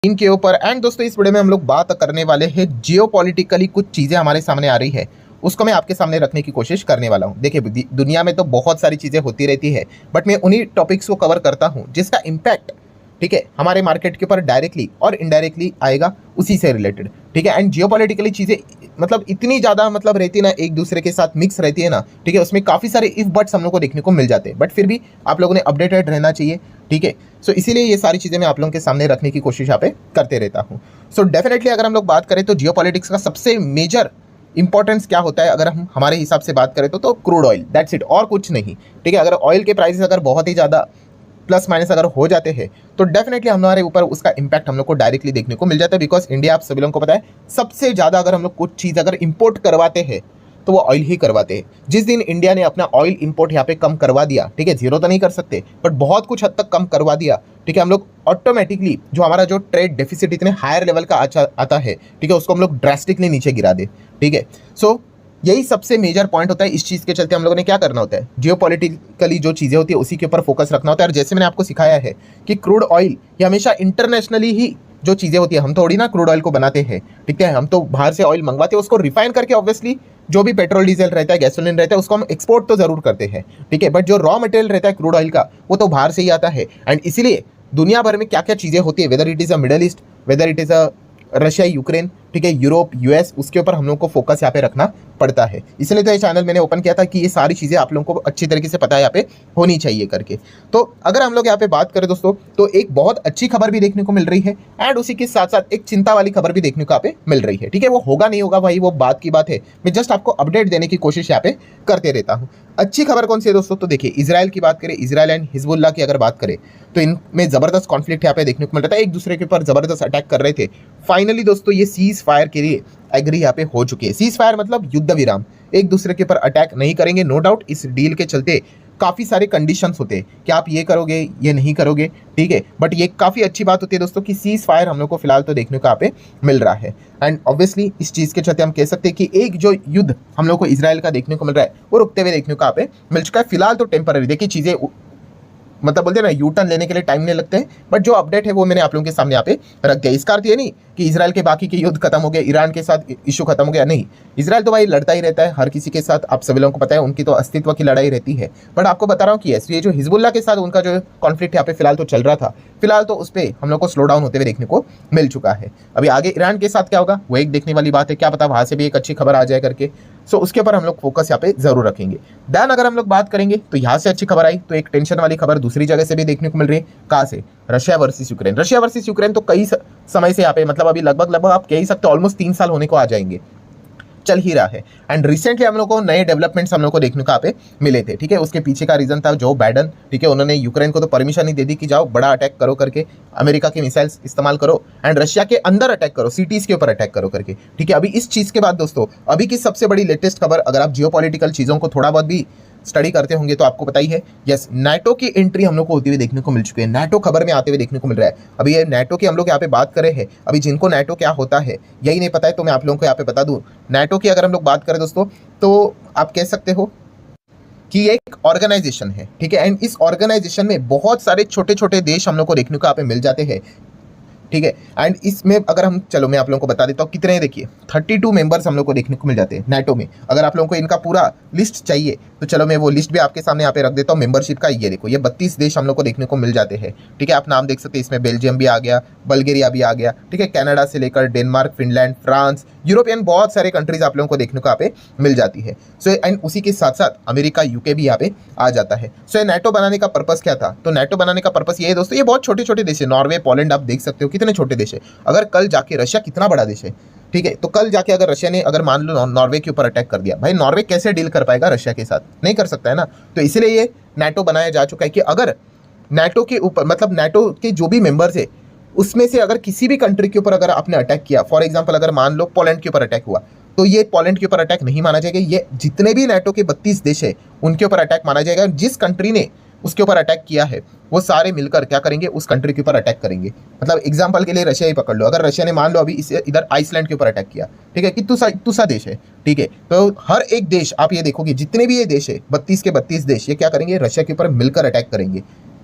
इनके ऊपर। एंड दोस्तों इस वीडियो में हम लोग बात करने वाले हैं जियोपॉलिटिकली कुछ चीज़ें हमारे सामने आ रही है, उसको मैं आपके सामने रखने की कोशिश करने वाला हूं। देखिए दुनिया में तो बहुत सारी चीज़ें होती रहती है, बट मैं उन्हीं टॉपिक्स को कवर करता हूं जिसका इम्पैक्ट, ठीक है, हमारे मार्केट के ऊपर डायरेक्टली और इनडायरेक्टली आएगा, उसी से रिलेटेड, ठीक है। एंड जियोपॉलिटिकली चीज़ें मतलब इतनी ज़्यादा मतलब रहती है ना, एक दूसरे के साथ मिक्स रहती है ना, ठीक है, उसमें काफ़ी सारे इफ बट्स हम लोग को देखने को मिल जाते हैं, बट फिर भी आप लोगों ने अपडेटेड रहना चाहिए, ठीक है। सो इसीलिए ये सारी चीज़ें मैं आप लोगों के सामने रखने की कोशिश यहाँ पे करते रहता हूँ। सो डेफिनेटली अगर हम लोग बात करें तो जियोपॉलिटिक्स का सबसे मेजर इंपॉर्टेंस क्या होता है, अगर हम हमारे हिसाब से बात करें तो क्रूड ऑयल, दैट्स इट, और कुछ नहीं, ठीक है। अगर ऑयल के प्राइसेस अगर बहुत ही ज़्यादा प्लस माइनस अगर हो जाते हैं तो डेफिनेटली हमारे ऊपर उसका इंपैक्ट हम लोग को डायरेक्टली देखने को मिल जाता है, बिकॉज इंडिया, आप सभी लोगों को पता है, सबसे ज़्यादा अगर हम लोग कुछ चीज़ अगर इंपोर्ट करवाते हैं तो वो ऑयल ही करवाते हैं। जिस दिन इंडिया ने अपना ऑयल इंपोर्ट यहाँ पे कम करवा दिया, ठीक है, जीरो तो नहीं कर सकते बट बहुत कुछ हद तक कम करवा दिया, ठीक है, हम लोग ऑटोमेटिकली जो हमारा जो ट्रेड डेफिसिट इतने हायर लेवल का आता है, ठीक है, उसको हम लोग ड्रास्टिकली नीचे गिरा दे, ठीक है। सो यही सबसे मेजर पॉइंट होता है। इस चीज़ के चलते हम लोगों ने क्या करना होता है, जियोपॉलिटिकली जो चीज़ें होती है उसी के ऊपर फोकस रखना होता है। और जैसे मैंने आपको सिखाया है कि क्रूड ऑयल ये हमेशा इंटरनेशनली ही जो चीज़ें होती है, हम थोड़ी ना क्रूड ऑयल को बनाते हैं, ठीक है, हम तो बाहर से ऑयल मंगवाते हैं, उसको रिफाइन करके ऑब्वियसली जो भी पेट्रोल डीजल रहता है, गैसोलीन रहता है, उसको हम एक्सपोर्ट तो जरूर करते हैं, ठीक है, बट जो रॉ मटेरियल रहता है क्रूड ऑयल का वो तो बाहर से ही आता है। एंड इसीलिए दुनिया भर में क्या क्या चीज़ें होती है, whether it is a middle east, whether it is a Russia, Ukraine, ठीक है, यूरोप, यूएस, उसके ऊपर हम लोग को फोकस यहाँ पे रखना पड़ता है। इसलिए तो ये चैनल मैंने ओपन किया था कि ये सारी चीज़ें आप लोगों को अच्छी तरीके से पता है यहाँ पे होनी चाहिए करके। तो अगर हम लोग यहाँ पे बात करें दोस्तों तो एक बहुत अच्छी खबर भी देखने को मिल रही है, एंड उसी के साथ साथ एक चिंता वाली खबर भी देखने को यहाँ पे मिल रही है, ठीक है। वो होगा नहीं होगा भाई, वो बात की बात है, मैं जस्ट आपको अपडेट देने की कोशिश यहाँ पे करते रहता हूँ। अच्छी खबर कौन सी है दोस्तों, तो देखिए इजराइल की बात करें, इजराइल एंड हिजबुल्लाह की अगर बात करें तो इनमें जबरदस्त कॉन्फ्लिक्ट यहाँ पे देखने को मिल रहा था, एक दूसरे के ऊपर जबरदस्त अटैक कर रहे थे। फाइनली दोस्तों ये सीज फायर के लिए एग्री यहाँ पे हो चुकी है। सीज फायर मतलब युद्ध विराम, एक दूसरे के ऊपर अटैक नहीं करेंगे, नो डाउट। इस डील के चलते काफ़ी सारे कंडीशंस होते हैं कि आप ये करोगे, ये नहीं करोगे, ठीक है, बट ये काफ़ी अच्छी बात होती है दोस्तों कि सीज फायर हम लोग को फिलहाल तो देखने को यहाँ पे मिल रहा है। एंड ऑब्वियसली इस चीज़ के चलते हम कह सकते हैं कि एक जो युद्ध हम लोग को इजराइल का देखने को मिल रहा है वो रुकते हुए देखने को यहाँ पे मिल चुका है। फिलहाल तो टेम्पररी, देखिए चीज़ें मतलब बोलते हैं ना, यू टर्न लेने के लिए टाइम नहीं लगते हैं, बट जो अपडेट है वो मैंने आप लोगों के सामने यहाँ पे रख दिया। इसका अर्थ ये नहीं कि इजराइल के बाकी के युद्ध खत्म हो गए, ईरान के साथ इशू खत्म हो गया, नहीं। इजराइल तो भाई लड़ता ही रहता है हर किसी के साथ, आप सभी लोगों को पता है, उनकी तो अस्तित्व की लड़ाई रहती है। बट आपको बता रहा हूँ कि ये जो हिजबुल्लाह के साथ उनका जो कॉन्फ्लिक्ट यहाँ पे फिलहाल तो चल रहा था, फिलहाल तो उस पर हम लोग को स्लो डाउन होते हुए देखने को मिल चुका है। अभी आगे ईरान के साथ क्या होगा वो एक देखने वाली बात है, क्या पता वहाँ से भी एक अच्छी खबर आ जाए करके। सो उसके ऊपर हम लोग फोकस यहाँ पे जरूर रखेंगे। देन अगर हम लोग बात करेंगे तो यहाँ से अच्छी खबर आई तो एक टेंशन वाली खबर दूसरी जगह से भी देखने को मिल रही है। कहाँ से? Russia versus Ukraine. Russia versus Ukraine तो कई समय से यहाँ पे मतलब अभी लगभग आप कह ही सकते हो ऑलमोस्ट 3 साल होने को आ जाएंगे, चल ही रहा है। एंड रिसेंटली हम लोग को नए डेवलपमेंट्स हम लोग को देखने को यहाँ पे मिले थे, ठीक है। उसके पीछे का रीजन था जो बाइडन, ठीक है, उन्होंने यूक्रेन को तो परमिशन ही दे दी कि जाओ बड़ा अटैक करो करके, अमेरिका के मिसाइल्स इस्तेमाल करो एंड रशिया के अंदर अटैक करो, सिटीज के ऊपर अटैक करो करके, ठीक है। अभी इस चीज के बाद दोस्तों अभी की सबसे बड़ी लेटेस्ट खबर, अगर आप जियोपॉलिटिकल चीजों को थोड़ा बहुत भी स्टडी करते होंगे तो आपको पता ही है, यस, नाटो की एंट्री हम लोग को होती हुई देखने को मिल चुकी है। नाटो खबर में आते हुए देखने को मिल रहा है। अभी ये नाटो की हम लोग यहाँ पे बात कर रहे हैं, अभी जिनको नाटो क्या होता है यही नहीं पता है तो मैं आप लोगों को यहाँ पे बता दूं। नाटो की अगर हम लोग बात करें दोस्तों तो आप कह सकते हो कि एक ऑर्गेनाइजेशन है, ठीक है, एंड इस ऑर्गेनाइजेशन में बहुत सारे छोटे छोटे देश हम लोग को देखने को यहाँ पे मिल जाते हैं, ठीक है। एंड इसमें अगर हम, चलो मैं आप लोगों को बता देता हूँ कितने हैं, देखिए 32 मेंबर्स हम लोग को देखने को मिल जाते हैं नाटो में। अगर आप लोगों को इनका पूरा लिस्ट चाहिए तो चलो मैं वो लिस्ट भी आपके सामने यहाँ पे रख देता हूँ मेंबरशिप का। ये देखो, ये 32 देश हम लोग को देखने को मिल जाते हैं, ठीक है। आप नाम देख सकते हैं, इसमें बेल्जियम भी आ गया, बल्गेरिया भी आ गया, ठीक है, कनाडा से लेकर डेनमार्क, फिनलैंड, फ्रांस, यूरोपियन बहुत सारे कंट्रीज आप लोगों को देखने को यहाँ पे मिल जाती है। सो एंड उसी के साथ साथ अमेरिका, यूके भी यहाँ पे आ जाता है। सो ये नाटो बनाने का पर्पस क्या था, तो नाटो बनाने का पर्पस ये है दोस्तों, ये बहुत छोटे छोटे देश है, नॉर्वे, पोलैंड, आप देख सकते हो कितने छोटे देश है। अगर कल जाके रशिया कितना बड़ा देश है, ठीक है, तो कल जाके अगर रशिया ने अगर मान लो नॉर्वे के ऊपर अटैक कर दिया, भाई नॉर्वे कैसे डील कर पाएगा रशिया के साथ, नहीं कर सकता है ना। तो इसलिए ये नाटो बनाया जा चुका है कि अगर नाटो के ऊपर मतलब नाटो के जो भी मेंबर्स है उसमें से अगर किसी भी कंट्री के ऊपर अगर आपने अटैक किया, फॉर एग्जांपल अगर मान लो पोलैंड के ऊपर अटैक हुआ, तो ये पोलैंड के ऊपर अटैक नहीं माना जाएगा, ये जितने भी नाटो के 32 देश है उनके ऊपर अटैक माना जाएगा। जिस कंट्री ने उसके ऊपर अटैक किया है वो सारे मिलकर क्या करेंगे, उस कंट्री के ऊपर अटैक करेंगे। मतलब एग्जांपल के लिए रशिया ही पकड़ लो, अगर रशिया ने मान लो अभी इधर आइसलैंड के ऊपर अटैक किया, ठीक है, कितना सा देश है, ठीक है, तो हर एक देश आप ये देखोगे जितने भी ये देश है 32 के 32 देश ये क्या करेंगे, रशिया के ऊपर मिलकर अटैक करेंगे।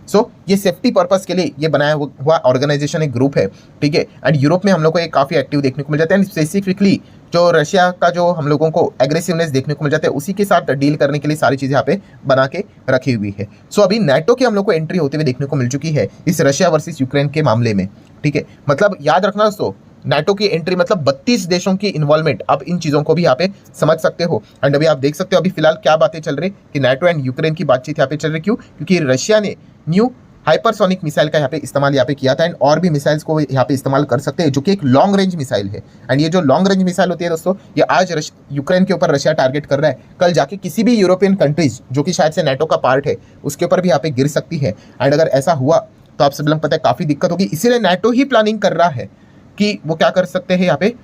सो ये सेफ्टी पर्पस के लिए ये बनाया हुआ ऑर्गेनाइजेशन एक ग्रुप है, ठीक है। एंड यूरोप में हम लोग को ये काफ़ी एक्टिव देखने को मिल जाता है। एंड स्पेसिफिकली जो रशिया का जो हम लोगों को एग्रेसिवनेस देखने को मिल जाता है, उसी के साथ डील करने के लिए सारी चीज़ें यहाँ पे बना के रखी हुई है। सो अभी नाटो की हम लोग को एंट्री होते हुए देखने को मिल चुकी है इस रशिया वर्सेस यूक्रेन के मामले में, ठीक है। मतलब याद रखना दोस्तों, नाटो की एंट्री मतलब 32 देशों की इन्वॉल्वमेंट, आप इन चीज़ों को भी यहाँ पे समझ सकते हो। एंड अभी आप देख सकते हो अभी फिलहाल क्या बातें चल रही कि नाटो एंड यूक्रेन की बातचीत यहाँ पे चल रही। क्यों? क्योंकि रशिया ने न्यू हाइपरसोनिक मिसाइल का यहाँ पे इस्तेमाल यहाँ पे किया था। एंड और भी मिसाइल्स को यहाँ पे इस्तेमाल कर सकते हैं, जो कि एक लॉन्ग रेंज मिसाइल है। एंड ये जो लॉन्ग रेंज मिसाइल होती है दोस्तों, ये आज यूक्रेन के ऊपर रशिया टारगेट कर रहा है, कल जाके किसी भी यूरोपियन कंट्रीज जो कि शायद से नाटो का पार्ट है उसके ऊपर भी यहाँ पे गिर सकती है। एंड अगर ऐसा हुआ तो आप सब लोग पता है काफ़ी दिक्कत होगी। इसीलिए नाटो ही प्लानिंग कर रहा है कि वो क्या कर सकते हैं यहाँ पे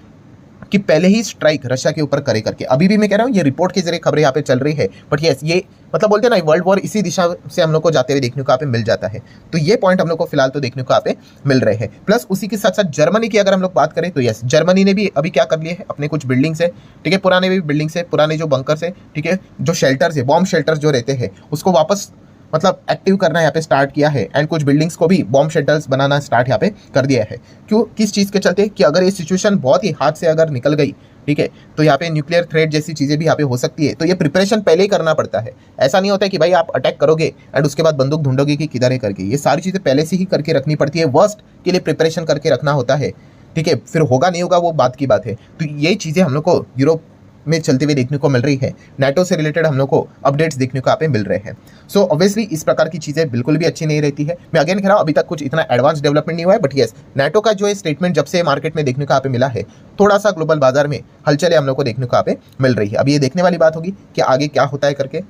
कि पहले ही स्ट्राइक रशिया के ऊपर करे करके। अभी भी मैं कह रहा हूँ ये रिपोर्ट के जरिए खबरें यहाँ पे चल रही है, बट ये मतलब बोलते हैं ना वर्ल्ड वॉर इसी दिशा से हम लोग को जाते हुए देखने को यहाँ पे मिल जाता है। तो ये पॉइंट हम लोग को फिलहाल तो देखने को यहाँ पे मिल रहे हैं। प्लस उसी के साथ साथ जर्मनी की अगर हम लोग बात करें तो यस, जर्मनी ने भी अभी क्या कर लिया है, अपने कुछ बिल्डिंग्स है, ठीक है, पुराने भी बिल्डिंग्स है, पुराने जो बंकर्स है, ठीक है, जो शेल्टर्स है, बॉम्ब शेल्टर्स जो रहते हैं उसको वापस मतलब एक्टिव करना यहाँ पे स्टार्ट किया है। एंड कुछ बिल्डिंग्स को भी बॉम्ब शेल्टर्स बनाना स्टार्ट यहाँ पे कर दिया है। क्यों? किस चीज़ के चलते कि अगर ये सिचुएशन बहुत ही हाथ से अगर निकल गई, ठीक है, तो यहाँ पे न्यूक्लियर थ्रेट जैसी चीज़ें भी यहाँ पे हो सकती है। तो ये प्रिपरेशन पहले ही करना पड़ता है। ऐसा नहीं होता है कि भाई आप अटैक करोगे एंड उसके बाद बंदूक ढूंढोगे कि किधर है करके। ये सारी चीज़ें पहले से ही करके रखनी पड़ती है, वर्स्ट के लिए प्रिपरेशन करके रखना होता है, ठीक है। फिर होगा नहीं होगा वो बात की बात है। तो ये चीज़ें हम लोग को यूरोप में चलते हुए देखने को मिल रही है। नाटो से रिलेटेड हम लोग को अपडेट्स देखने को यहाँ पे मिल रहे हैं। सो ऑब्वियसली इस प्रकार की चीज़ें बिल्कुल भी अच्छी नहीं रहती है। मैं अगेन कह रहा हूँ अभी तक कुछ इतना एडवांस डेवलपमेंट नहीं हुआ है, बट यस, नाटो का जो है स्टेटमेंट जब से मार्केट में देखने को यहाँ पे मिला है, थोड़ा सा ग्लोबल बाजार में हलचलें हम लोग को देखने को यहाँ पे मिल रही है। अभी ये देखने वाली बात होगी कि आगे क्या होता है करके।